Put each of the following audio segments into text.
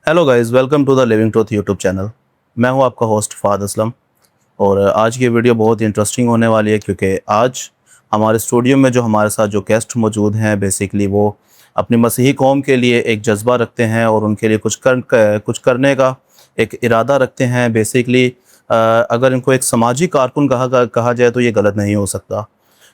Hello guys, welcome to the living truth YouTube channel. मैं हूं आपका होस्ट फ़ाद असलम और आज की वीडियो बहुत ही इंटरेस्टिंग होने वाली है क्योंकि आज हमारे स्टूडियो में जो हमारे साथ जो गेस्ट मौजूद हैं बेसिकली वो अपनी मसीही कौम के लिए एक जज्बा रखते हैं और उनके लिए कुछ करने का एक इरादा रखते हैं। बेसिकली अगर इनको एक समाजी कारकुन कहा जाए तो ये गलत नहीं हो सकता,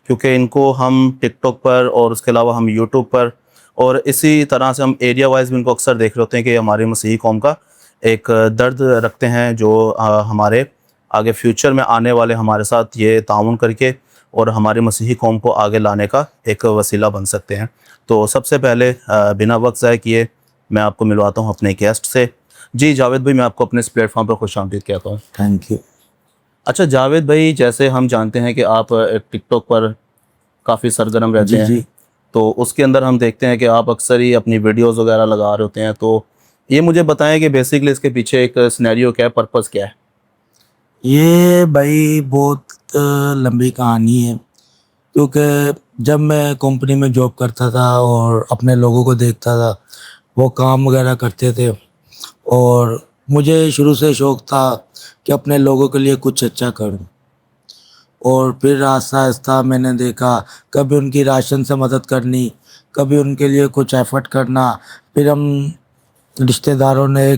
क्योंकि इनको हम टिकटॉक पर और उसके अलावा हम यूट्यूब पर और इसी तरह से हम एरिया वाइज भी इनको अक्सर देख रहे होते हैं कि हमारी मसीही कौम का एक दर्द रखते हैं जो हमारे आगे फ्यूचर में आने वाले हमारे साथ ये ताउन करके और हमारी मसीही कौम को आगे लाने का एक वसीला बन सकते हैं। तो सबसे पहले बिना वक्त ज़ाय किए मैं आपको मिलवाता हूँ अपने गेस्ट से। जी जावेद भाई, मैं आपको अपने इस प्लेटफॉर्म पर खुशामदीद कहता हूँ। Thank you. अच्छा जावेद भाई, जैसे हम जानते हैं कि आप टिकटॉक पर काफ़ी सरगर्म रहते हैं, जी तो उसके अंदर हम देखते हैं कि आप अक्सर ही अपनी वीडियोस वगैरह लगा रहे होते हैं। तो ये मुझे बताएं कि बेसिकली इसके पीछे एक सिनेरियो क्या है, पर्पस क्या है? ये भाई बहुत लंबी कहानी है, क्योंकि जब मैं कंपनी में जॉब करता था और अपने लोगों को देखता था वो काम वगैरह करते थे, और मुझे शुरू से शौक़ था कि अपने लोगों के लिए कुछ अच्छा करूं। और फिर आहिस्ता आहिस्ता मैंने देखा कभी उनकी राशन से मदद करनी, कभी उनके लिए कुछ एफर्ट करना। फिर हम रिश्तेदारों ने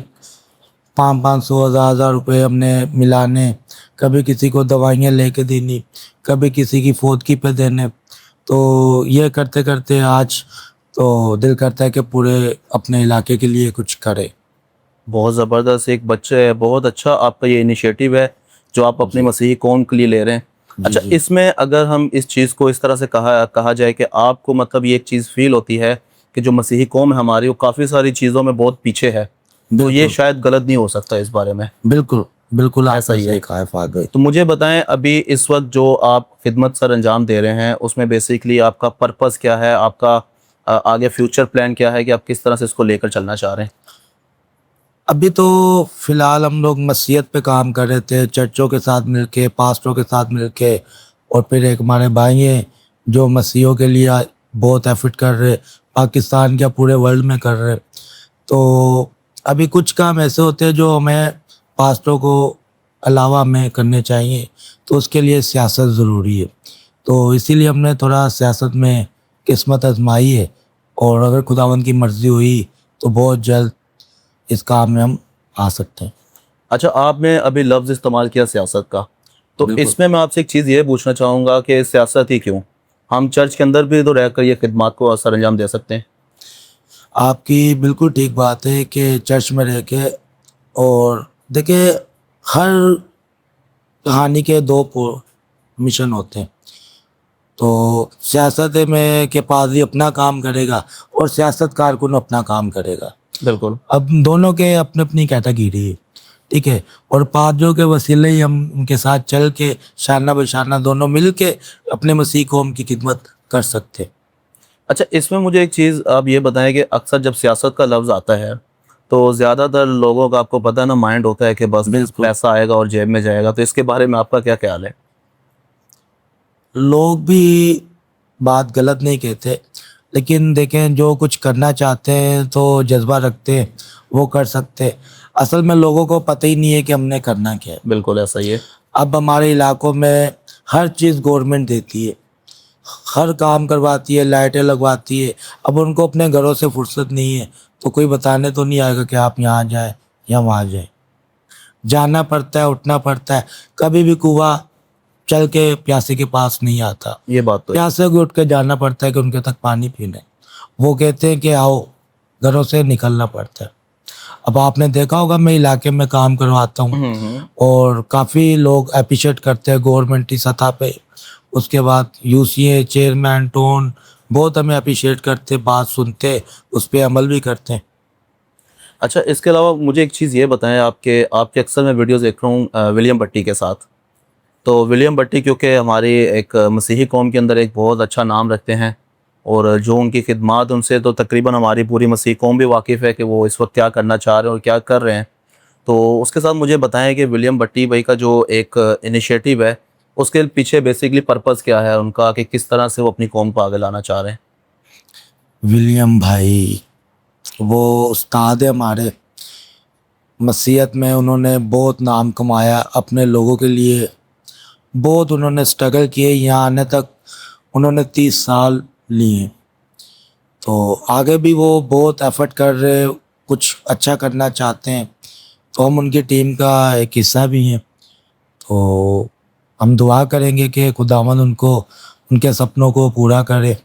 500 हज़ार रुपये हमने मिलाने, कभी किसी को दवाइयाँ लेके देनी, कभी किसी की फौतगी पे देने। तो ये करते करते आज तो दिल करता है कि पूरे अपने इलाके के लिए कुछ करें। बहुत ज़बरदस्त एक बच्चे है, बहुत अच्छा आपका ये इनिशिएटिव है जो आप अपनी मसीही कौम के लिए ले रहे हैं। अच्छा, जी इसमें अगर हम इस चीज़ को इस तरह से कहा जाए कि आपको मतलब ये एक चीज़ फील होती है कि जो मसीही कौम है हमारी वो काफ़ी सारी चीज़ों में बहुत पीछे है, तो ये बिल्कुल शायद गलत नहीं हो सकता इस बारे में? बिल्कुल बिल्कुल, ऐसा आपने ही है। सही कहा है फादर। तो मुझे बताएं, अभी इस वक्त जो आप खिदमत सर अंजाम दे रहे हैं उसमें बेसिकली आपका पर्पस क्या है, आपका आगे फ्यूचर प्लान क्या है कि आप किस तरह से इसको लेकर चलना चाह रहे हैं? अभी तो फ़िलहाल हम लोग मसीहत पे काम कर रहे थे, चर्चों के साथ मिलके, पास्टरों के साथ मिलके। और फिर एक हमारे भाई हैं जो मसीहों के लिए बहुत एफर्ट कर रहे, पाकिस्तान क्या पूरे वर्ल्ड में कर रहे। तो अभी कुछ काम ऐसे होते हैं जो हमें पास्टरों को अलावा हमें करने चाहिए, तो उसके लिए सियासत ज़रूरी है। तो इसीलिए हमने थोड़ा सियासत में किस्मत आजमाई है, और अगर खुदावंद की मर्ज़ी हुई तो बहुत जल्द इस काम में हम आ सकते हैं। अच्छा, आपने अभी लफ्ज़ इस्तेमाल किया सियासत का, तो बिल्कुल। इसमें मैं आपसे एक चीज़ ये पूछना चाहूँगा कि सियासत ही क्यों? हम चर्च के अंदर भी तो रहकर ये खिदमत को असर अंजाम दे सकते हैं। आपकी बिल्कुल ठीक बात है कि चर्च में रह के, और देखिए हर कहानी के दो मिशन होते हैं। तो सियासत में के पादरी अपना काम करेगा और सियासत कारकुन अपना काम करेगा। बिल्कुल। अब दोनों के अपनी अपनी कैटेगरी है, ठीक है। और पादरियों के वसीले ही हम उनके साथ चल के शाना बशाना दोनों मिल के अपने मसीह कौम की खिदमत कर सकते हैं। अच्छा, इसमें मुझे एक चीज़ आप ये बताएँ कि अक्सर जब सियासत का लफ्ज़ आता है, तो ज़्यादातर लोगों का आपको पता है ना माइंड होता है कि बस बिल्कुल। पैसा आएगा और जेब में जाएगा, तो इसके बारे में आपका क्या ख्याल है? लोग भी बात गलत नहीं कहते, लेकिन देखें जो कुछ करना चाहते हैं तो जज्बा रखते हैं वो कर सकते हैं। असल में लोगों को पता ही नहीं है कि हमने करना क्या है। बिल्कुल ऐसा ही है। अब हमारे इलाकों में हर चीज़ गवर्नमेंट देती है, हर काम करवाती है, लाइटें लगवाती है। अब उनको अपने घरों से फुर्सत नहीं है, तो कोई बताने तो नहीं आएगा कि आप यहाँ जाएं या वहाँ जाएं। जाना पड़ता है, उठना पड़ता है। कभी भी कुआं चल के प्यासे के पास नहीं आता, ये बात तो है। प्यासे को उठ के जाना पड़ता है कि उनके तक पानी पीने। वो कहते हैं कि आओ, घरों से निकलना पड़ता है। अब आपने देखा होगा मैं इलाके में काम करवाता हूँ, और काफ़ी लोग अप्रिशिएट करते हैं गवर्नमेंट की सतह पे। उसके बाद यूसीए चेयरमैन टोन बहुत हमें अप्रिशिएट करते, बात सुनते, उस पर अमल भी करते हैं। अच्छा, इसके अलावा मुझे एक चीज़ ये बताएं, आपके आपके अक्सर मैं वीडियोस देख रहा हूँ विलियम भट्टी के साथ। तो विलियम भट्टी क्योंकि हमारी एक मसीही कौम के अंदर एक बहुत अच्छा नाम रखते हैं और जो उनकी खिदमत उनसे तो तकरीबन हमारी पूरी मसीही कौम भी वाकिफ़ है कि वो इस वक्त क्या करना चाह रहे हैं और क्या कर रहे हैं। तो उसके साथ मुझे बताएं कि विलियम भट्टी भाई का जो एक इनिशिएटिव है उसके पीछे बेसिकली पर्पस क्या है उनका, कि किस तरह से वो अपनी कौम को आगे लाना चाह रहे हैं? विलियम भाई वो उस्ताद है हमारे। मसीहत में उन्होंने बहुत नाम कमाया अपने लोगों के लिए, बहुत उन्होंने स्ट्रगल किए, यहाँ आने तक उन्होंने 30 साल लिए। तो आगे भी वो बहुत एफर्ट कर रहे, कुछ अच्छा करना चाहते हैं, तो हम उनकी टीम का एक हिस्सा भी हैं। तो हम दुआ करेंगे कि खुदावंद उनको उनके सपनों को पूरा करे,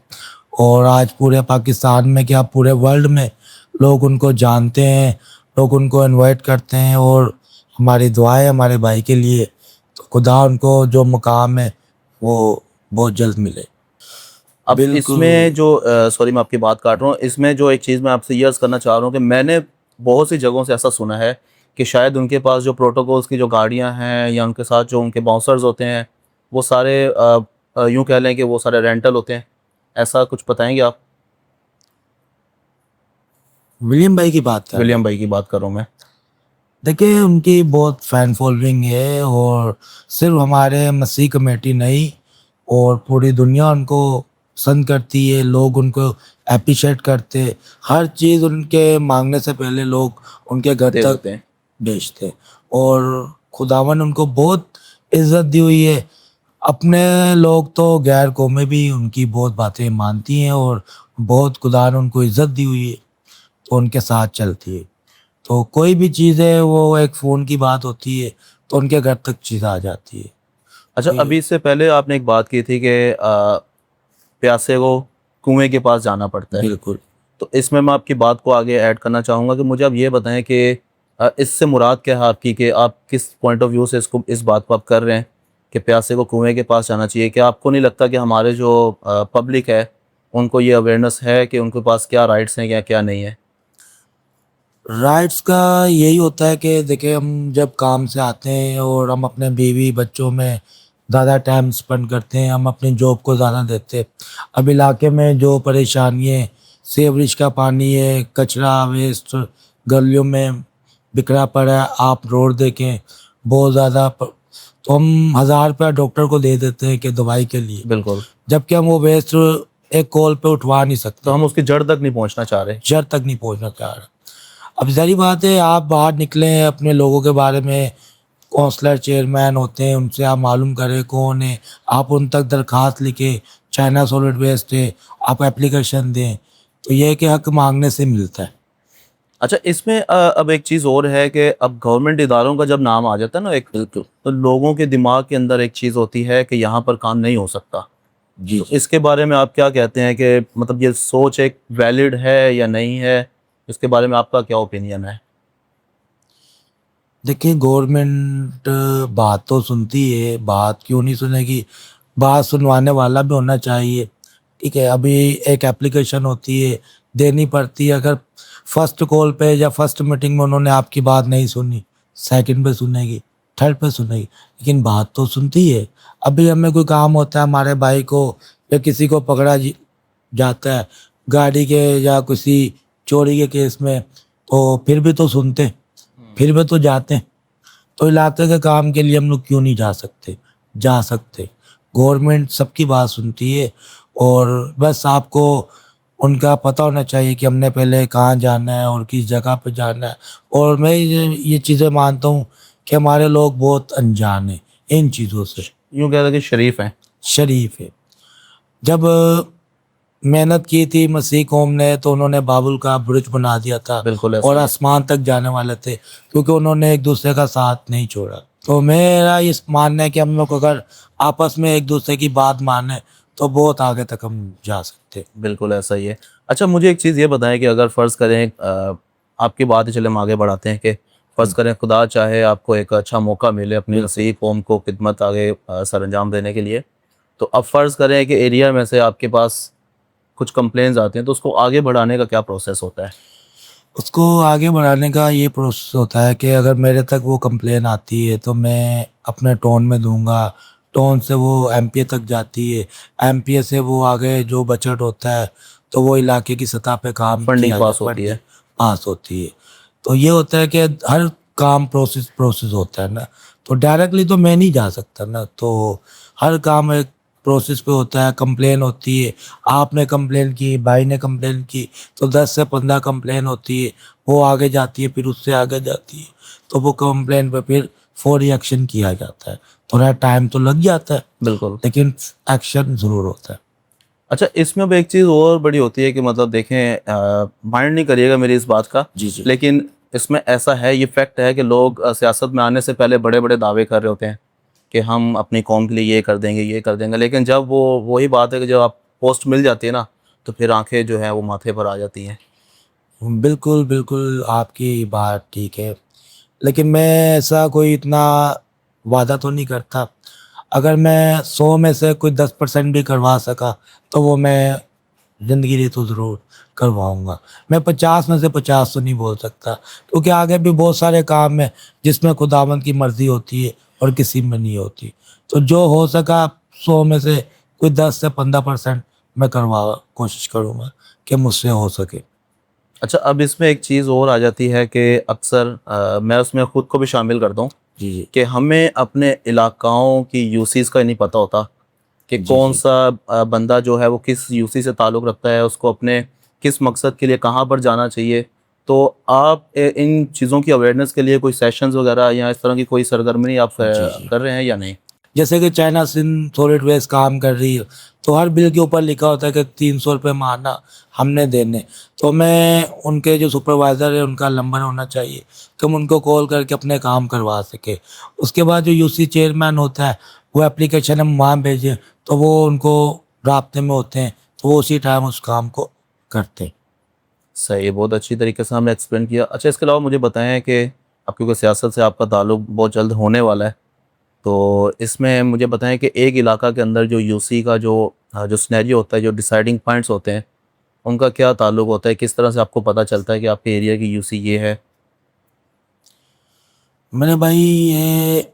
और आज पूरे पाकिस्तान में क्या पूरे वर्ल्ड में लोग उनको जानते हैं, लोग उनको इनवाइट करते हैं, और हमारी दुआएं हमारे भाई के लिए। तो खुदा उनको जो मुकाम है वो बहुत जल्द मिले। अब बिल्कुल। इसमें जो सॉरी मैं आपकी बात काट रहा हूँ, इसमें जो एक चीज़ मैं आपसे ये अर्ज़ करना चाह रहा हूँ कि मैंने बहुत सी जगहों से ऐसा सुना है कि शायद उनके पास जो प्रोटोकॉल्स की जो गाड़ियाँ हैं या उनके साथ जो उनके बाउंसर्स होते हैं वो सारे यूँ कह लें कि वो सारे रेंटल होते हैं, ऐसा कुछ बताएंगे आप? विलियम भाई की बात कर रहे हैं। विलियम भाई की बात कर रहा हूँ मैं। देखिए उनकी बहुत फ़ैन फॉलोइंग है, और सिर्फ हमारे मसीह कमेटी नहीं, और पूरी दुनिया उनको पसंद करती है, लोग उनको अप्रिशिएट करते, हर चीज़ उनके मांगने से पहले लोग उनके घर दे तक देते हैं। भेजते, और खुदावन उनको बहुत इज्जत दी हुई है। अपने लोग तो गैर कौमें भी उनकी बहुत बातें मानती हैं, और बहुत खुदा ने उनको इज्जत दी हुई है, तो उनके साथ चलती है। तो कोई भी चीज़ है वो एक फ़ोन की बात होती है तो उनके घर तक चीज़ आ जाती है। अच्छा, अभी इससे पहले आपने एक बात की थी कि प्यासे को कुएं के पास जाना पड़ता है, बिल्कुल। तो इसमें मैं आपकी बात को आगे ऐड करना चाहूँगा कि मुझे आप ये बताएं कि इससे मुराद क्या है आपकी, कि आप किस पॉइंट ऑफ व्यू से इस बात को आप कर रहे हैं कि प्यासे को कुएं के पास जाना चाहिए? क्या आपको नहीं लगता कि हमारे जो पब्लिक है उनको ये अवेयरनेस है कि उनके पास क्या राइट्स हैं या क्या नहीं है? राइट्स का यही होता है कि देखिए हम जब काम से आते हैं और हम अपने बीवी बच्चों में ज़्यादा टाइम स्पेंड करते हैं, हम अपनी जॉब को ज़्यादा देते हैं। अब इलाके में जो परेशानियाँ, सीवरेज का पानी है, कचरा वेस्ट गलियों में बिखरा पड़ा है, आप रोड देखें बहुत ज़्यादा तो हम 1000 रुपया डॉक्टर को दे देते हैं कि दवाई के लिए, बिल्कुल। जबकि हम वो वेस्ट एक कॉल पे उठवा नहीं सकते, तो हम उसकी जड़ तक नहीं पहुंचना चाह रहे। जड़ तक नहीं पहुंचना चाह रहे। अब ज़ाहिर बात है आप बाहर निकलें, अपने लोगों के बारे में काउंसलर चेयरमैन होते हैं, उनसे आप मालूम करें कौन है, आप उन तक दरख्वास्त लिखें, चाइना सॉलिड वेस्ट है, आप एप्लीकेशन दें, तो ये है कि हक मांगने से मिलता है। अच्छा, इसमें अब एक चीज़ और है कि अब गवर्नमेंट इदारों का जब नाम आ जाता है ना एक, तो लोगों के दिमाग के अंदर एक चीज़ होती है कि यहाँ पर काम नहीं हो सकता। जी तो इसके बारे में आप क्या कहते हैं कि मतलब ये सोच एक वैलिड है या नहीं है? इसके बारे में आपका क्या ओपिनियन है? देखिए गवर्नमेंट बात तो सुनती है, बात क्यों नहीं सुनेगी, बात सुनवाने वाला भी होना चाहिए। ठीक है, अभी एक एप्लीकेशन होती है, देनी पड़ती है, अगर फर्स्ट कॉल पे या फर्स्ट मीटिंग में उन्होंने आपकी बात नहीं सुनी, सेकंड पे सुनेगी, थर्ड पे सुनेगी, लेकिन बात तो सुनती है। अभी हमें कोई काम होता है, हमारे भाई को या किसी को पकड़ा जाता है गाड़ी के या किसी चोरी के केस में, तो फिर भी तो सुनते, फिर भी तो जाते हैं। तो इलाके के काम के लिए हम लोग क्यों नहीं जा सकते? जा सकते। गवर्नमेंट सबकी बात सुनती है, और बस आपको उनका पता होना चाहिए कि हमने पहले कहाँ जाना है और किस जगह पे जाना है। और मैं ये चीज़ें मानता हूँ कि हमारे लोग बहुत अनजान हैं इन चीज़ों से, यूँ कहते हैं कि शरीफ हैं। शरीफ है। जब मेहनत की थी मसीह कौम ने, तो उन्होंने बाबुल का बुर्ज बना दिया था, बिल्कुल ऐसा और ही है। आसमान तक जाने वाले थे, क्योंकि उन्होंने एक दूसरे का साथ नहीं छोड़ा। तो मेरा इस मानना है कि हम लोग अगर आपस में एक दूसरे की बात माने तो बहुत आगे तक हम जा सकते हैं। बिल्कुल ऐसा ही है। अच्छा, मुझे एक चीज़ ये बताएं कि अगर फ़र्ज़ करें आपकी बात ही चले हम आगे बढ़ाते हैं कि फ़र्ज़ करें खुदा चाहे आपको एक अच्छा मौका मिले अपनी मसीह कौम को खिदमत आगे सरअंजाम देने के लिए, तो अब फ़र्ज़ करें कि एरिया में से आपके पास कुछ कंप्लेंट्स आते हैं, तो उसको आगे बढ़ाने का क्या प्रोसेस होता है? उसको आगे बढ़ाने का ये प्रोसेस होता है कि अगर मेरे तक वो कंप्लेन आती है तो मैं अपने टोन में दूंगा, टोन से वो एमपीए तक जाती है, एमपीए से वो आगे जो बजट होता है तो वो इलाके की सतह पे काम फंडिंग किया पास जाता होती है। पास होती है। तो ये होता है कि हर काम प्रोसेस होता है ना, तो डायरेक्टली तो मैं नहीं जा सकता ना, तो हर काम एक प्रोसेस पे होता है, कंप्लेन होती है, आपने कंप्लेन की, भाई ने कंप्लेन की, तो 10 से 15 कंप्लेन होती है, वो आगे जाती है, फिर उससे आगे जाती है, तो वो कंप्लेन पे फिर फौरी एक्शन किया जाता है। थोड़ा टाइम तो लग जाता है, बिल्कुल। लेकिन एक्शन ज़रूर होता है। अच्छा, इसमें अब एक चीज़ और बड़ी होती है कि मतलब देखें, माइंड नहीं करिएगा मेरी इस बात का, जी जी लेकिन इसमें ऐसा है, ये फैक्ट है कि लोग सियासत में आने से पहले बड़े बड़े दावे कर रहे होते हैं कि हम अपनी कौम के लिए ये कर देंगे, लेकिन जब वो वही बात है कि जब आप पोस्ट मिल जाती है ना, तो फिर आंखें जो है वो माथे पर आ जाती हैं। बिल्कुल बिल्कुल, आपकी बात ठीक है, लेकिन मैं ऐसा कोई इतना वादा तो नहीं करता। अगर मैं 100 में से कोई 10% भी करवा सका, तो वो मैं ज़िंदगी लिए तो ज़रूर करवाऊँगा। मैं 50 में से 50 तो नहीं बोल सकता, क्योंकि आगे भी बहुत सारे काम हैं जिसमें खुदावंद की मर्ज़ी होती है और किसी में नहीं होती। तो जो हो सका 100 में से कोई 10 से 15% मैं करवा कोशिश करूँगा कि मुझसे हो सके। अच्छा, अब इसमें एक चीज़ और आ जाती है कि अक्सर मैं उसमें ख़ुद को भी शामिल करता हूँ जी, जी। कि हमें अपने इलाकाओं की यूसीज़ का ही नहीं पता होता कि जी, कौन जी। सा बंदा जो है वो किस यूसी से ताल्लुक़ रखता है, उसको अपने किस मकसद के लिए कहाँ पर जाना चाहिए। तो आप इन चीज़ों की अवेयरनेस के लिए कोई सेशंस वगैरह या इस तरह की कोई सरगर्मी आप जी, जी। कर रहे हैं या नहीं? जैसे कि चाइना सिंध सॉलिड वेस्ट काम कर रही है, तो हर बिल के ऊपर लिखा होता है कि 300 रुपये मारना हमने देने। तो मैं उनके जो सुपरवाइज़र है उनका नंबर होना चाहिए कि हम उनको कॉल करके अपने काम करवा सके। उसके बाद जो यूसी चेयरमैन होता है, वो एप्लीकेशन हम वहाँ भेजें, तो वो उनको राब्ते में होते हैं, तो वो उसी टाइम उस काम को करते हैं। सही है, बहुत अच्छी तरीके से हमने एक्सप्लेन किया। अच्छा, इसके अलावा मुझे बताएँ कि अब क्योंकि सियासत से आपका ताल्लुक़ बहुत जल्द होने वाला है, तो इसमें मुझे बताएँ कि एक इलाका के अंदर जो यूसी का जो सिनेरियो होता है, जो डिसाइडिंग पॉइंट्स होते हैं, उनका क्या ताल्लुक़ होता है? किस तरह से आपको पता चलता है कि आपके एरिया की यूसी ये है? मेरे भाई, ये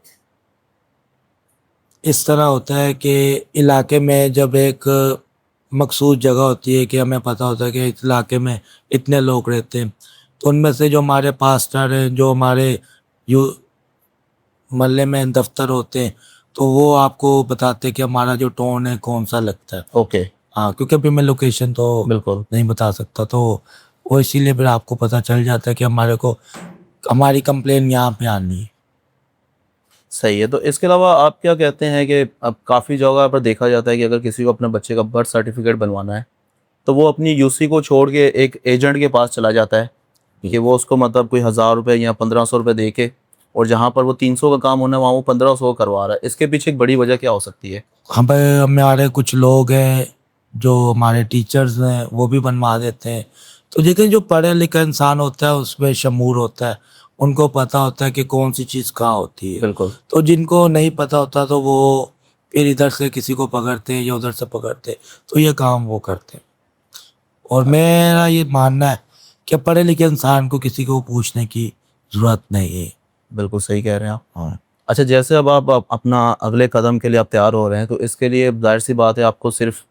इस तरह होता है कि इलाके में जब एक मखसूस जगह होती है कि हमें पता होता है कि इस इलाके में इतने लोग रहते हैं, तो उनमें से जो हमारे पास्टर हैं, जो हमारे यू मोहल्ले में दफ्तर होते हैं, तो वो आपको बताते हैं कि हमारा जो टोन है कौन सा लगता है। ओके, हाँ, क्योंकि अभी मैं लोकेशन तो बिल्कुल। नहीं बता सकता, तो वो इसीलिए फिर आपको पता चल जाता है कि हमारे को हमारी कंप्लेन यहाँ पे आनी है। सही है, तो इसके अलावा आप क्या कहते हैं कि अब काफ़ी जगह पर देखा जाता है कि अगर किसी को अपने बच्चे का बर्थ सर्टिफिकेट बनवाना है, तो वो अपनी यूसी को छोड़ के एक एजेंट के पास चला जाता है कि वो उसको मतलब कोई 1000 रुपये या 1500 रुपये दे के, और जहाँ पर वो 300 का काम होना है वहाँ वो 1500 करवा रहा है। इसके पीछे एक बड़ी वजह क्या हो सकती है? हमारे कुछ लोग हैं, जो हमारे टीचर्स हैं, वो भी बनवा देते हैं। तो लेकिन जो पढ़ा लिखा इंसान होता है उसमें शमूर होता है, उनको पता होता है कि कौन सी चीज़ कहाँ होती है। बिल्कुल। तो जिनको नहीं पता होता तो वो फिर इधर से किसी को पकड़ते हैं या उधर से पकड़ते हैं, तो ये काम वो करते हैं। और मेरा ये मानना है कि पढ़े लिखे इंसान को किसी को पूछने की ज़रूरत नहीं है। बिल्कुल सही कह रहे हैं आप। हाँ। अच्छा, जैसे अब आप अपना अगले कदम के लिए आप तैयार हो रहे हैं, तो इसके लिए ज़ाहिर सी बात है आपको सिर्फ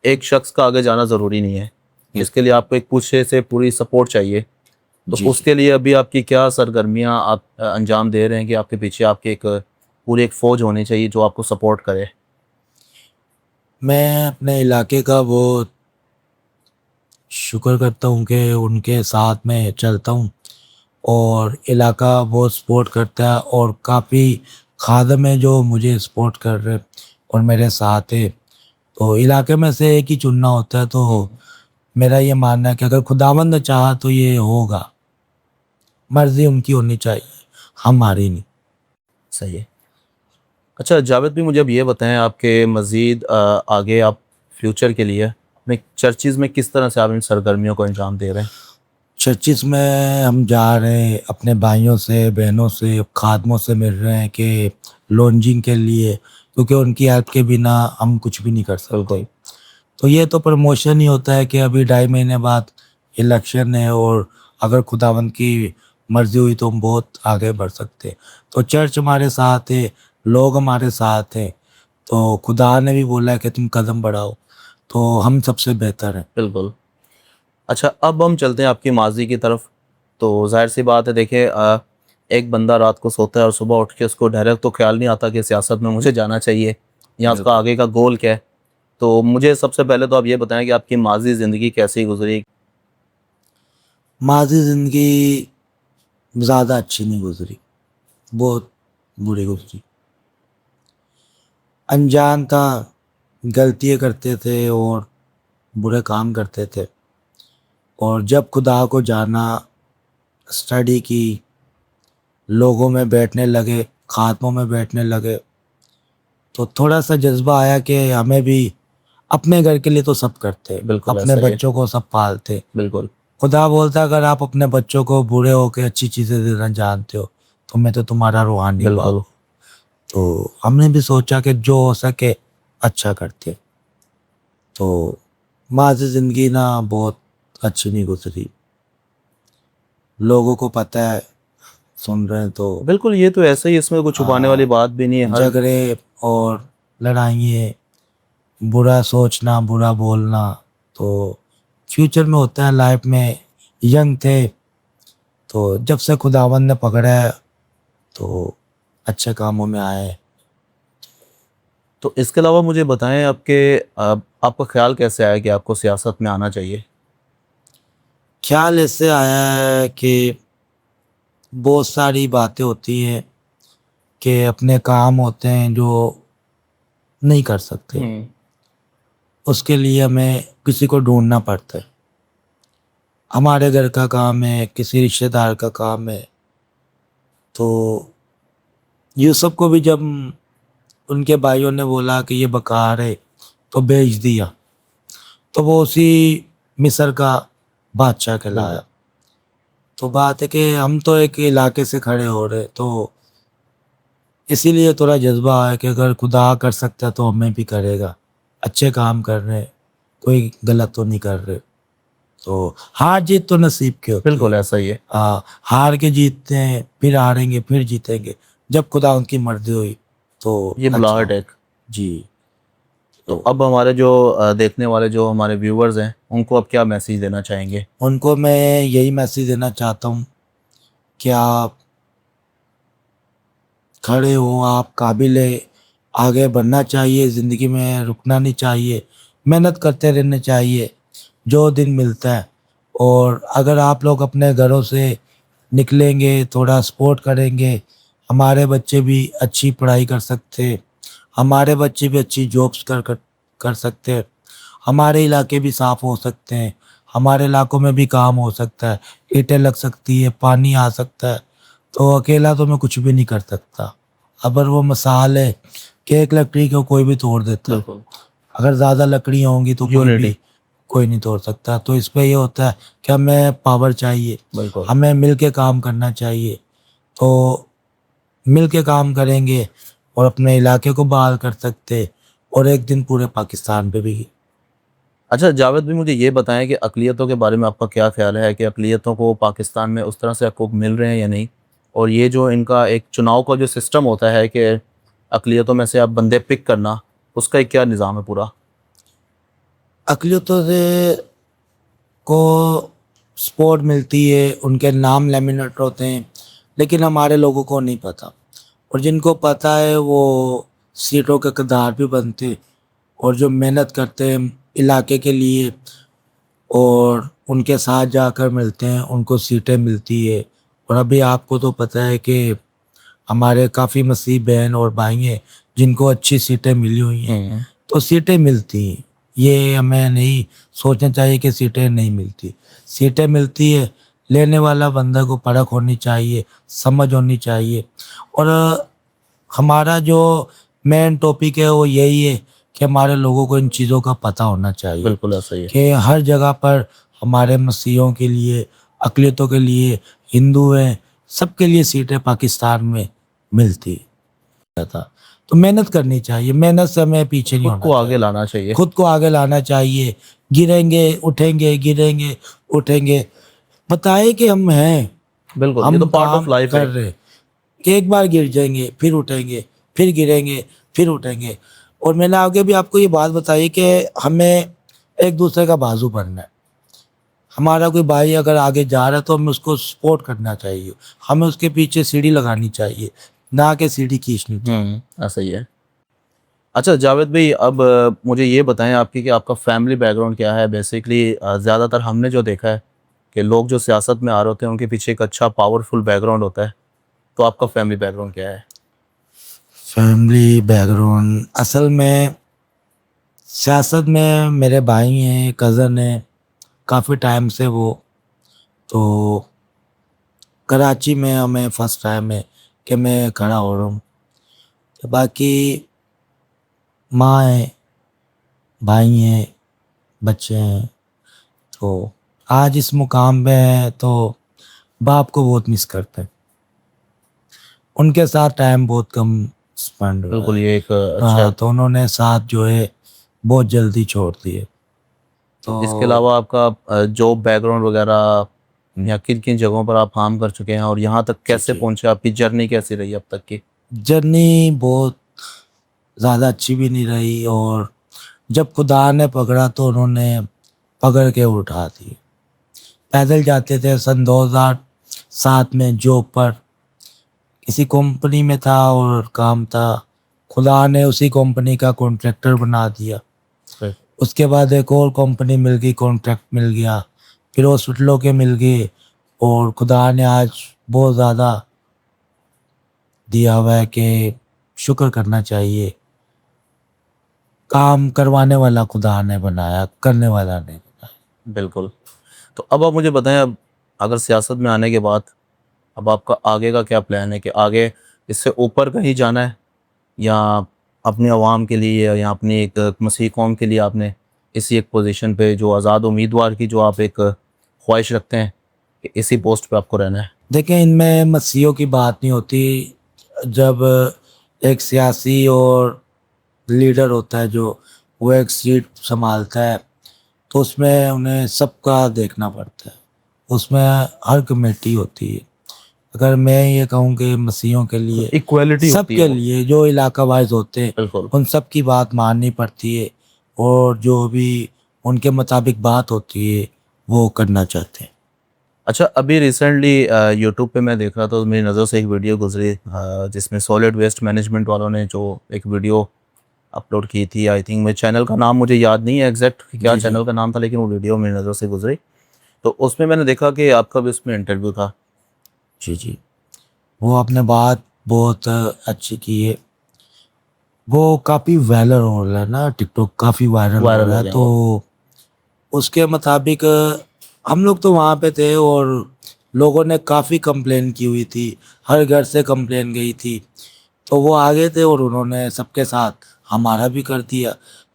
एक शख्स का आगे जाना ज़रूरी नहीं है। इसके लिए आपको एक पूछे से पूरी सपोर्ट चाहिए। तो जी, जी। उसके लिए अभी आपकी क्या सरगर्मियाँ आप अंजाम दे रहे हैं कि आपके पीछे आपकी एक पूरी एक फ़ौज होनी चाहिए जो आपको सपोर्ट करे? मैं अपने इलाके का बहुत शुक्र करता हूँ कि उनके साथ में चलता हूँ, और इलाका बहुत सपोर्ट करता है, और काफ़ी खादम है जो मुझे सपोर्ट कर रहे हैं और मेरे साथ है। तो इलाके में से एक ही चुनना होता है, तो मेरा ये मानना है कि अगर खुदावंद ने चाहा तो ये होगा। मर्ज़ी उनकी होनी चाहिए, हमारी नहीं। सही है। अच्छा जावेद भी, मुझे अब ये बताएं आपके मज़ीद आगे आप फ्यूचर के लिए अपने चर्चिज़ में किस तरह से आप इन सरगर्मियों को अंजाम दे रहे हैं? चर्चिज़ में हम जा रहे हैं, अपने भाइयों से, बहनों से, खादमों से मिल रहे हैं कि लॉन्चिंग के लिए, क्योंकि उनकी हेल्प के बिना हम कुछ भी नहीं कर सकते। बिल्कुल। तो ये तो प्रमोशन ही होता है कि अभी 2.5 महीने बाद इलेक्शन है, और अगर खुदावंद की मर्ज़ी हुई तो हम बहुत आगे बढ़ सकते हैं। तो चर्च हमारे साथ है, लोग हमारे साथ हैं, तो खुदा ने भी बोला है कि तुम कदम बढ़ाओ, तो हम सबसे बेहतर हैं। बिल्कुल। अच्छा, अब हम चलते हैं आपकी माज़ी की तरफ। तो ज़ाहिर सी बात है, देखिए एक बंदा रात को सोता है और सुबह उठ के उसको डायरेक्ट तो ख्याल नहीं आता कि सियासत में मुझे जाना चाहिए یا اس کا آگے کا گول کیا ہے. تو مجھے سب سے پہلے تو آپ یہ بتائیں کہ آپ کی ماضی زندگی کیسی گزری. ماضی زندگی زیادہ اچھی نہیں گزری, بہت بری گزری. انجان تھا, غلطیاں کرتے تھے اور برے کام کرتے تھے, اور جب خدا کو جانا, اسٹڈی کی, لوگوں میں بیٹھنے لگے, خاتموں میں بیٹھنے لگے, تو تھوڑا سا جذبہ آیا کہ ہمیں بھی اپنے گھر کے لیے تو سب کرتے, بالکل اپنے ایسا ہی ہے. بچوں کو سب پالتے. بالکل خدا بولتا اگر آپ اپنے بچوں کو برے ہو کے اچھی چیزیں دینا جانتے ہو تو میں تو تمہارا روحانی باپ. بالکل. تو ہم نے بھی سوچا کہ جو ہو سکے اچھا کرتے. تو ماضی زندگی نا بہت اچھی نہیں گزری. لوگوں کو پتہ ہے, سن رہے ہیں تو بالکل یہ تو ایسا ہی, اس میں کچھ چھپانے والی بات بھی نہیں ہے. جھگڑے اور لڑائیاں, برا سوچنا, برا بولنا, تو فیوچر میں ہوتا ہے. لائف میں ینگ تھے تو جب سے خداوند نے پکڑا ہے تو اچھے کاموں میں آئے. تو اس کے علاوہ مجھے بتائیں آپ کا خیال کیسے آیا کہ آپ کو سیاست میں آنا چاہیے. خیال ایسے آیا ہے کہ بہت ساری باتیں ہوتی ہیں کہ اپنے کام ہوتے ہیں جو نہیں کر سکتے, اس کے لیے ہمیں کسی کو ڈھونڈنا پڑتا ہے. ہمارے گھر کا کام ہے, کسی رشتہ دار کا کام ہے. تو یوسف کو بھی جب ان کے بھائیوں نے بولا کہ یہ بکار ہے تو بیچ دیا, تو وہ اسی مصر کا بادشاہ کہلایا. تو بات ہے کہ ہم تو ایک علاقے سے کھڑے ہو رہے, تو اسی لیے تھوڑا جذبہ ہے کہ اگر خدا کر سکتا ہے تو ہمیں بھی کرے گا. اچھے کام کر رہے, کوئی غلط تو نہیں کر رہے. تو ہار جیت تو نصیب کے ہوتی ہے. بالکل ایسا ہی ہے. ہار کے جیتتے ہیں, پھر ہاریں گے, پھر جیتیں گے. جب خدا ان کی مرضی ہوئی تو یہ بلاہٹ ہے. جی. تو اب ہمارے جو دیکھنے والے جو ہمارے ویورز ہیں ان کو اب کیا میسیج دینا چاہیں گے. ان کو میں یہی میسیج دینا چاہتا ہوں کہ آپ کھڑے ہو, آپ قابل ہے, آگے بڑھنا چاہیے, زندگی میں رکنا نہیں چاہیے, محنت کرتے رہنے چاہیے جو دن ملتا ہے. اور اگر آپ لوگ اپنے گھروں سے نکلیں گے, تھوڑا سپورٹ کریں گے, ہمارے بچے بھی اچھی پڑھائی کر سکتے, ہمارے بچے بھی اچھی جابس کر سکتے, ہمارے علاقے بھی صاف ہو سکتے ہیں, ہمارے علاقوں میں بھی کام ہو سکتا ہے, اینٹیں لگ سکتی ہے, پانی آ سکتا ہے. تو اکیلا تو میں کچھ بھی نہیں کر سکتا. اگر وہ مثال ہے کہ ایک لکڑی کو کوئی بھی توڑ دیتا ہے, اگر زیادہ لکڑیاں ہوں گی تو کوئی نہیں توڑ سکتا. تو اس پہ یہ ہوتا ہے کہ ہمیں پاور چاہیے, ہمیں مل کے کام کرنا چاہیے. تو مل کے کام کریں گے اور اپنے علاقے کو بحال کر سکتے, اور ایک دن پورے پاکستان پہ بھی. اچھا جاوید بھی مجھے یہ بتائیں کہ اقلیتوں کے بارے میں آپ کا کیا خیال ہے کہ اقلیتوں کو پاکستان میں اس طرح سے حقوق مل رہے ہیں یا نہیں, اور یہ جو ان کا ایک چناؤ کا جو سسٹم ہوتا ہے کہ اقلیتوں میں سے آپ بندے پک کرنا, اس کا ایک کیا نظام ہے پورا. اقلیتوں سے کو سپورٹ ملتی ہے, ان کے نام لیمینیٹ ہوتے ہیں, لیکن ہمارے لوگوں کو نہیں پتہ. اور جن کو پتہ ہے وہ سیٹوں کے اقتدار بھی بنتے, اور جو محنت کرتے ہیں علاقے کے لیے اور ان کے ساتھ جا کر ملتے ہیں, ان کو سیٹیں ملتی ہے. اور ابھی آپ کو تو پتہ ہے کہ ہمارے کافی مسیح بہن اور بھائی ہیں جن کو اچھی سیٹیں ملی ہوئی ہیں. تو سیٹیں ملتی ہیں, یہ ہمیں نہیں سوچنا چاہیے کہ سیٹیں نہیں ملتی. سیٹیں ملتی ہے, لینے والا بندہ کو پرکھ ہونی چاہیے, سمجھ ہونی چاہیے. اور ہمارا جو مین ٹاپک ہے وہ یہی ہے کہ ہمارے لوگوں کو ان چیزوں کا پتہ ہونا چاہیے. بالکل ایسا ہی ہے کہ ہر جگہ پر ہمارے مسیحیوں کے لیے, اقلیتوں کے لیے, ہندو ہیں, سب کے لیے سیٹیں پاکستان میں ملتی تھا. تو محنت کرنی چاہیے, محنت سے ہمیں پیچھے نہیں ہونا خود کو آگے چاہیے, لانا چاہیے. خود کو آگے لانا چاہیے. گریں گے اٹھیں گے, گریں گے اٹھیں گے. بتائے کہ ہم ہیں, بالکل یہ ہم تو پارٹ آف کام لائف ہے. کر رہے, کہ ایک بار گر جائیں گے پھر اٹھیں گے, پھر گریں گے پھر اٹھیں گے. اور میں نے آگے بھی آپ کو یہ بات بتائی کہ ہمیں ایک دوسرے کا بازو بننا ہے. ہمارا کوئی بھائی اگر آگے جا رہا ہے تو ہمیں اس کو سپورٹ کرنا چاہیے, ہمیں اس کے پیچھے سیڑھی لگانی چاہیے, نہ کہ سیڑھی کھینچنی چاہیے. ایسا ہی ہے. اچھا جاوید بھائی، اب مجھے یہ بتائیں آپ کی کہ آپ کا فیملی بیک گراؤنڈ کیا ہے؟ بیسکلی زیادہ تر ہم نے جو دیکھا ہے کہ لوگ جو سیاست میں آ رہے ہوتے ہیں ان کے پیچھے ایک اچھا پاورفل بیک گراؤنڈ ہوتا ہے، تو آپ کا فیملی بیک گراؤنڈ کیا ہے؟ فیملی بیک گراؤنڈ اصل میں سیاست میں میرے بھائی ہیں، کزن ہیں، کافی ٹائم سے وہ تو کراچی میں ہمیں فرسٹ ٹائم ہے کہ میں کھڑا ہو رہا ہوں. باقی ماں ہے، بھائی ہیں، بچے ہیں. تو آج اس مقام پہ ہے تو باپ کو بہت مس کرتے ہیں. ان کے ساتھ ٹائم بہت کم اسپینڈ ہوا بالکل، ہے. یہ ایک اچھا. ہاں، تو انہوں نے ساتھ جو ہے بہت جلدی چھوڑ دیے. تو اس کے علاوہ آپ کا جاب بیک گراؤنڈ وغیرہ یا کن کن جگہوں پر آپ کام کر چکے ہیں اور یہاں تک کیسے پہنچے؟ آپ کی جرنی کیسی رہی اب تک کی؟ جرنی بہت زیادہ اچھی بھی نہیں رہی، اور جب خدا نے پکڑا تو انہوں نے پکڑ کے اٹھا دی. پیدل جاتے تھے. سن 2007 میں جاب پر کسی کمپنی میں تھا اور کام تھا، خدا نے اسی کمپنی کا کانٹریکٹر بنا دیا. اس کے بعد ایک اور کمپنی مل گئی، کانٹریکٹ مل گیا، پھر ہاسپٹلوں کے مل گئے، اور خدا نے آج بہت زیادہ دیا ہوا ہے کہ شکر کرنا چاہیے. کام کروانے والا خدا نے بنایا، کرنے والا نہیں بنایا. بالکل. تو اب آپ مجھے بتائیں، اب اگر سیاست میں آنے کے بعد اب آپ کا آگے کا کیا پلان ہے؟ کہ آگے اس سے اوپر کہیں جانا ہے، یا اپنی عوام کے لیے یا اپنی ایک مسیح قوم کے لیے آپ نے اسی ایک پوزیشن پہ جو آزاد امیدوار کی جو آپ ایک خواہش رکھتے ہیں کہ اسی پوسٹ پہ آپ کو رہنا ہے؟ دیکھیں، ان میں مسیحوں کی بات نہیں ہوتی. جب ایک سیاسی اور لیڈر ہوتا ہے جو وہ ایک سیٹ سنبھالتا ہے تو اس میں انہیں سب کا دیکھنا پڑتا ہے. اس میں ہر کمیٹی ہوتی ہے. اگر میں یہ کہوں کہ مسیحوں کے لیے، ایکویلٹی سب ہوتی ہے کے وہ. لیے جو علاقہ وائز ہوتے ہیں بالکل. ان سب کی بات ماننی پڑتی ہے، اور جو بھی ان کے مطابق بات ہوتی ہے وہ کرنا چاہتے ہیں. اچھا، ابھی ریسنٹلی یوٹیوب پہ میں دیکھ رہا تھا، میری نظر سے ایک ویڈیو گزری جس میں سالڈ ویسٹ مینجمنٹ والوں نے جو ایک ویڈیو اپلوڈ کی تھی. آئی تھنک میں چینل کا نام مجھے یاد نہیں ہے ایگزیکٹ کیا چینل کا نام تھا، لیکن وہ ویڈیو میری نظر سے گزری تو اس میں نے دیکھا کہ آپ کا بھی اس میں انٹرویو تھا. جی وہ آپ نے بات بہت اچھی کی ہے. وہ کافی وائرل ہو رہا ہے نا، ٹک ٹاک کافی وائرل ہو رہا ہے. تو اس کے مطابق ہم لوگ تو وہاں پہ تھے اور لوگوں نے کافی کمپلین کی ہوئی تھی، ہر گھر سے کمپلین گئی تھی. تو وہ آگے تھے اور انہوں نے سب کے ساتھ ہمارا بھی کر دیا.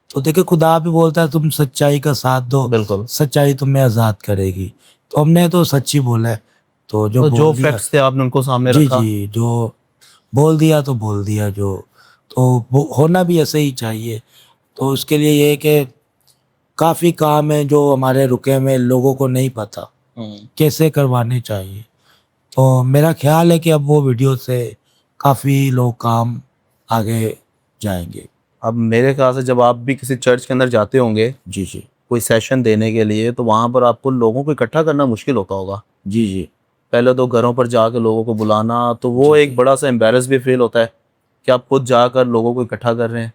تو دیکھیں، خدا بھی بولتا ہے تم سچائی کا ساتھ دو، بالکل. سچائی تمہیں آزاد کرے گی. تو ہم نے تو سچ ہی بولا ہے. تو جو بول دیا، فیکٹس تھے آپ نے ان کو سامنے جی رکھا. جو بول دیا تو بول دیا. جو تو ہونا بھی ایسے ہی چاہیے. تو اس کے لیے یہ ہے کہ کافی کام ہیں جو ہمارے رکے ہوئے لوگوں کو نہیں پتہ کیسے کروانے چاہیے. تو میرا خیال ہے کہ اب وہ ویڈیو سے کافی لوگ کام آگے جائیں گے. اب میرے خیال سے جب آپ بھی کسی چرچ کے اندر جاتے ہوں گے جی کوئی سیشن دینے کے لیے، تو وہاں پر آپ کو لوگوں کو اکٹھا کرنا مشکل ہوتا ہوگا. جی پہلے تو گھروں پر جا کے لوگوں کو بلانا، تو وہ ایک بڑا سا امبیرس بھی فیل ہوتا ہے کہ آپ خود جا کر لوگوں کو اکٹھا کر رہے ہیں،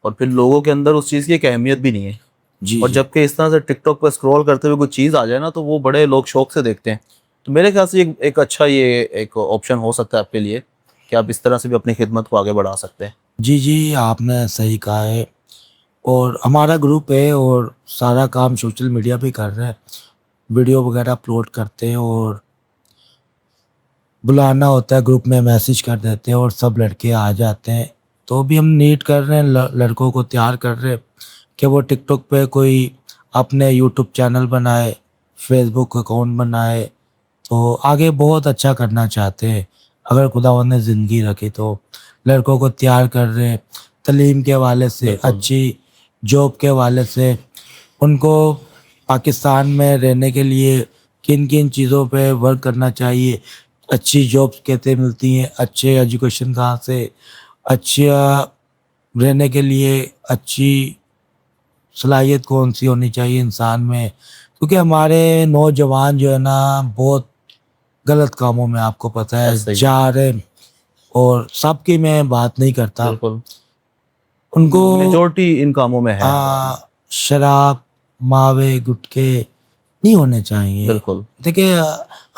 اور پھر لوگوں کے اندر اس چیز کی ایک اہمیت بھی نہیں ہے. اور جبکہ اس طرح سے ٹک ٹاک پہ اسکرول کرتے ہوئے کوئی چیز آ جائے نا تو وہ بڑے لوگ شوق سے دیکھتے ہیں. تو میرے خیال سے ایک اچھا یہ ایک آپشن ہو سکتا ہے آپ کے لیے کہ آپ اس طرح سے بھی اپنی خدمت کو آگے بڑھا سکتے ہیں. جی آپ نے صحیح کہا ہے. اور ہمارا گروپ ہے اور سارا کام سوشل میڈیا پہ کر رہے ہیں، ویڈیو وغیرہ اپلوڈ کرتے ہیں، اور بلانا ہوتا ہے گروپ میں میسج کر دیتے ہیں اور سب لڑکے آ جاتے ہیں. تو بھی ہم نیڈ کر رہے ہیں، لڑکوں کو تیار کر رہے ہیں کہ وہ ٹک ٹاک پہ کوئی اپنے یوٹیوب چینل بنائے، فیس بک اکاؤنٹ بنائے. تو آگے بہت اچھا کرنا چاہتے ہیں. اگر خداوند نے زندگی رکھی تو لڑکوں کو تیار کر رہے ہیں، تعلیم کے حوالے سے، اچھی جاب کے حوالے سے. ان کو پاکستان میں رہنے کے لیے کن کن چیزوں پہ ورک کرنا چاہیے، اچھی جابس کیسے ملتی ہیں، اچھے ایجوکیشن کہاں سے، اچھا رہنے کے لیے اچھی صلاحیت کون سی ہونی چاہیے انسان میں. کیونکہ ہمارے نوجوان جو ہے نا بہت غلط کاموں میں، آپ کو پتہ ہے، جا رہے. اور سب کی میں بات نہیں کرتا، بالکل. ان کو میجورٹی ان کاموں میں ہے. شراب ماوے گٹکے نہیں ہونے چاہیے. بالکل دیکھیں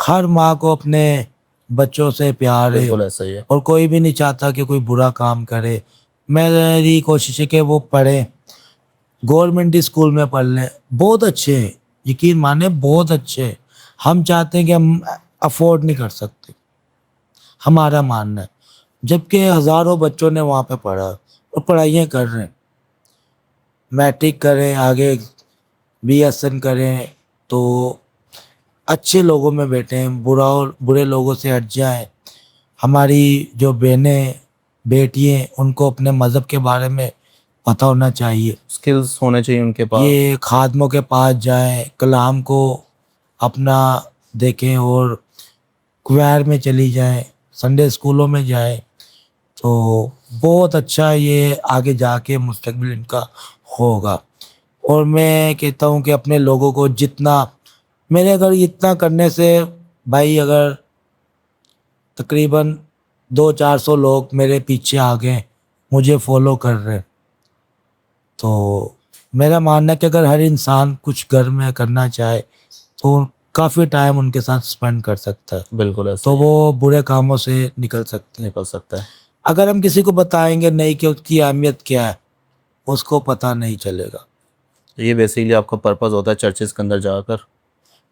ہر ماں کو اپنے بچوں سے پیار ہے بالکل ایسا ہی ہے. اور کوئی بھی نہیں چاہتا کہ کوئی برا کام کرے. میری کوشش ہے کہ وہ پڑھیں, گورنمنٹ اسکول میں پڑھ لیں, بہت اچھے ہیں, یقین مانیں بہت اچھے ہیں. ہم چاہتے ہیں کہ ہم افورڈ نہیں کر سکتے, ہمارا ماننا ہے, جبکہ ہزاروں بچوں نے وہاں پہ پڑھا اور پڑھائیاں کر رہے ہیں. میٹرک کریں, آگے بی ایس این کریں تو اچھے لوگوں میں بیٹھیں, برے لوگوں سے ہٹ جائیں. ہماری جو بہنیں بیٹی ہیں ان کو اپنے مذہب کے بارے میں پتہ ہونا چاہیے. اسکلز ہونے چاہیے ان کے پاس. یہ خادموں کے پاس جائیں, کلام کو اپنا دیکھیں اور کوائر میں چلی جائیں, سنڈے اسکولوں میں جائیں, تو بہت اچھا یہ آگے جا کے مستقبل ان کا ہوگا. اور میں کہتا ہوں کہ اپنے لوگوں کو جتنا میرے اگر اتنا کرنے سے بھائی اگر تقریباً 200-400 لوگ میرے پیچھے آ گئے, مجھے فالو کر رہے, تو میرا ماننا ہے کہ اگر ہر انسان کچھ گھر میں کرنا چاہے تو کافی ٹائم ان کے ساتھ اسپینڈ کر سکتا ہے. بالکل ایسا تو وہ برے کاموں سے نکل سکتے ہیں. نکل سکتا ہے. اگر ہم کسی کو بتائیں گے نہیں کہ اس کی اہمیت کیا ہے, اس کو پتہ نہیں چلے گا. یہ بیسیکلی آپ کا پرپز ہوتا ہے چرچز کے اندر جا کر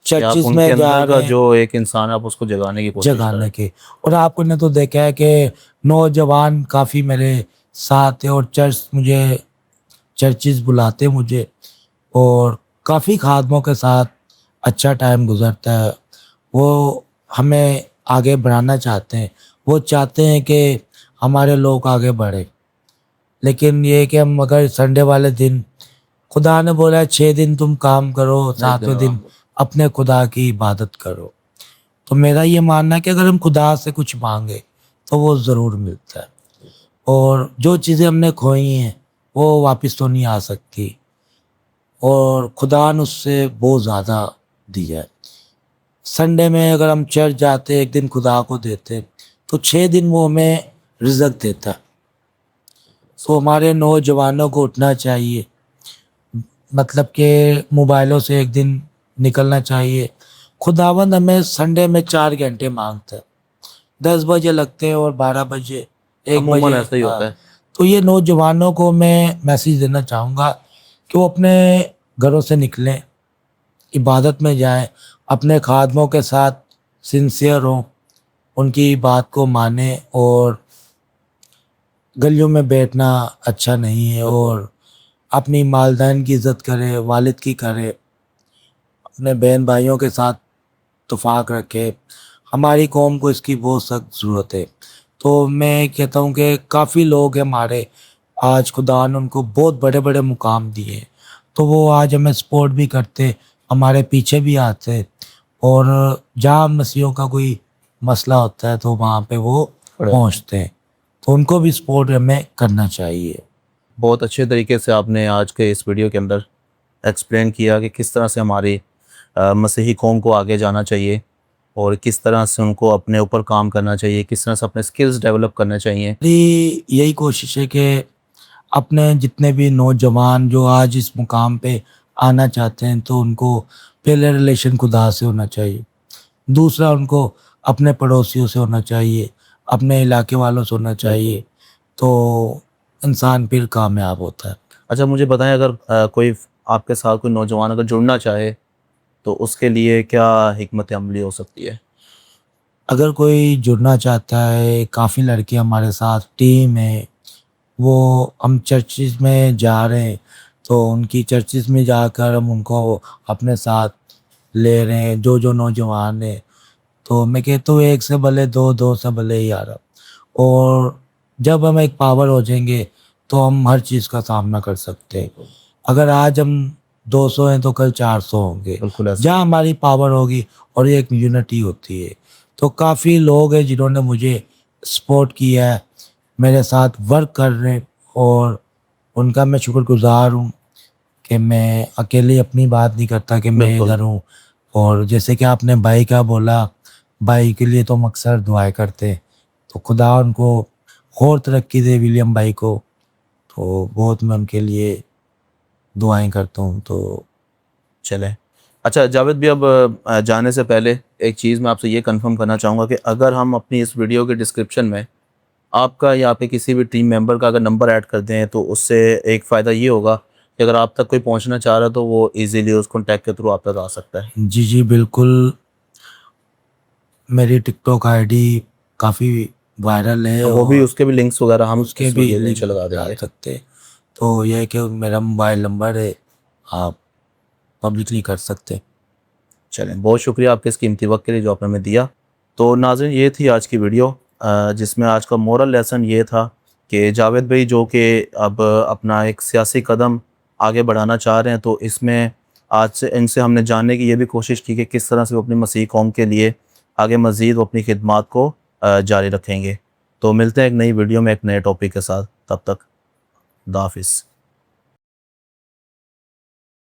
کہ آپ چرچز ان میں کے جا اندر کا رہے ہیں جو ایک انسان ہے آپ اس کو جگانے کی کوشش جگانے کریں. کے. اور آپ نے تو دیکھا ہے کہ نوجوان کافی میرے ساتھ ہیں اور چرچز بلاتے مجھے, اور کافی خادموں کے ساتھ اچھا ٹائم گزرتا ہے. وہ ہمیں آگے بڑھانا چاہتے ہیں, وہ چاہتے ہیں کہ ہمارے لوگ آگے بڑھیں. لیکن یہ کہ ہم اگر سنڈے والے دن, خدا نے بولا ہے 6 دن تم کام کرو, 7ویں دن اپنے خدا کی عبادت کرو. تو میرا یہ ماننا ہے کہ اگر ہم خدا سے کچھ مانگے تو وہ ضرور ملتا ہے, اور جو چیزیں ہم نے کھوئی ہیں وہ واپس تو نہیں آ سکتی, اور خدا نے اس سے بہت زیادہ دیا ہے. سنڈے میں اگر ہم چرچ جاتے, ایک دن خدا کو دیتے, تو 6 دن وہ ہمیں رزق دیتا ہے. تو ہمارے نوجوانوں کو اٹھنا چاہیے, مطلب کہ موبائلوں سے ایک دن نکلنا چاہیے. خداوند ہمیں سنڈے میں 4 گھنٹے مانگتا ہے, 10 بجے لگتے ہیں اور 12 بجے 1 عموماً بجے. ایسا ہی ہوتا ہے. تو یہ نوجوانوں کو میں میسیج دینا چاہوں گا کہ وہ اپنے گھروں سے نکلیں, عبادت میں جائیں, اپنے خادموں کے ساتھ سنسیئر ہوں, ان کی بات کو مانیں, اور گلیوں میں بیٹھنا اچھا نہیں ہے, اور اپنی والدین کی عزت کرے, والد کی کرے, اپنے بہن بھائیوں کے ساتھ اتفاق رکھے. ہماری قوم کو اس کی بہت سخت ضرورت ہے. تو میں کہتا ہوں کہ کافی لوگ ہیں ہمارے, آج خدا نے ان کو بہت بڑے بڑے مقام دیے, تو وہ آج ہمیں سپورٹ بھی کرتے, ہمارے پیچھے بھی آتے, اور جہاں مسیحوں کا کوئی مسئلہ ہوتا ہے تو وہاں پہ وہ پہنچتے ہیں. تو ان کو بھی سپورٹ ہمیں کرنا چاہیے. بہت اچھے طریقے سے آپ نے آج کے اس ویڈیو کے اندر ایکسپلین کیا کہ کس طرح سے ہماری مسیحی قوم کو آگے جانا چاہیے, اور کس طرح سے ان کو اپنے اوپر کام کرنا چاہیے, کس طرح سے اپنے سکلز ڈیولپ کرنے چاہیے. میری یہی کوشش ہے کہ اپنے جتنے بھی نوجوان جو آج اس مقام پہ آنا چاہتے ہیں, تو ان کو پہلے ریلیشن خدا سے ہونا چاہیے, دوسرا ان کو اپنے پڑوسیوں سے ہونا چاہیے, اپنے علاقے والوں سے ہونا چاہیے, تو انسان پھر کامیاب ہوتا ہے. اچھا مجھے بتائیں, اگر کوئی آپ کے ساتھ کوئی نوجوان اگر جڑنا چاہے تو اس کے لیے کیا حکمت عملی ہو سکتی ہے؟ اگر کوئی جڑنا چاہتا ہے, کافی لڑکے ہمارے ساتھ ٹیم ہے, وہ ہم چرچز میں جا رہے ہیں, تو ان کی چرچز میں جا کر ہم ان کو اپنے ساتھ لے رہے ہیں, جو نوجوان ہیں. تو میں کہتا ہوں 1 سے بھلے 2, 2 سے بھلے 11. اور جب ہم ایک پاور ہو جائیں گے تو ہم ہر چیز کا سامنا کر سکتے ہیں. اگر آج ہم 200 ہیں تو کل 400 ہوں گے, بالکل ایسا. جہاں ہماری پاور ہوگی اور ایک یونٹی ہوتی ہے. تو کافی لوگ ہیں جنہوں نے مجھے سپورٹ کیا ہے, میرے ساتھ ورک کر رہے ہیں, اور ان کا میں شکر گزار ہوں کہ میں اکیلے اپنی بات نہیں کرتا کہ میں ادھر ہوں. اور جیسے کہ آپ نے بھائی کا بولا, بھائی کے لیے تو ہم اکثر دعائیں کرتے, تو خدا ان کو اور ترقی دے ولیم بھائی کو. تو بہت میں ان کے لیے دعائیں کرتا ہوں. تو چلیں اچھا جاوید بھی اب جانے سے پہلے ایک چیز میں آپ سے یہ کنفرم کرنا چاہوں گا کہ اگر ہم اپنی اس ویڈیو کے ڈسکرپشن میں آپ کا یا آپ کے کسی بھی ٹیم ممبر کا اگر نمبر ایڈ کر دیں تو اس سے ایک فائدہ یہ ہوگا کہ اگر آپ تک کوئی پہنچنا چاہ رہا ہے تو وہ ایزیلی اس کانٹیکٹ کے تھرو آپ تک آ سکتا ہے. جی بالکل. میری ٹک ٹاک آئی ڈی کافی وائرل ہے وہ بھی اور اس کے بھی لنکس وغیرہ ہم اس کے اس بھی ویڈیو کے لنک نیچے لگا دیں ڈال گے. سکتے. تو یہ ہے کہ میرا موبائل نمبر ہے, آپ پبلکلی کر سکتے. چلیں بہت شکریہ آپ کے اس قیمتی وقت کے لیے جو آپ نے ہمیں دیا. تو ناظرین یہ تھی آج کی ویڈیو جس میں آج کا مورل لیسن یہ تھا کہ جاوید بھائی جو کہ اب اپنا ایک سیاسی قدم آگے بڑھانا چاہ رہے ہیں تو اس میں آج سے ان سے ہم نے جاننے کی یہ بھی کوشش کی کہ کس طرح سے وہ اپنی مسیحی قوم کے لیے آگے مزید وہ اپنی خدمات کو جاری رکھیں گے. تو ملتے ہیں ایک نئی ویڈیو میں ایک نئے ٹاپک کے ساتھ. تب تک خدا حافظ.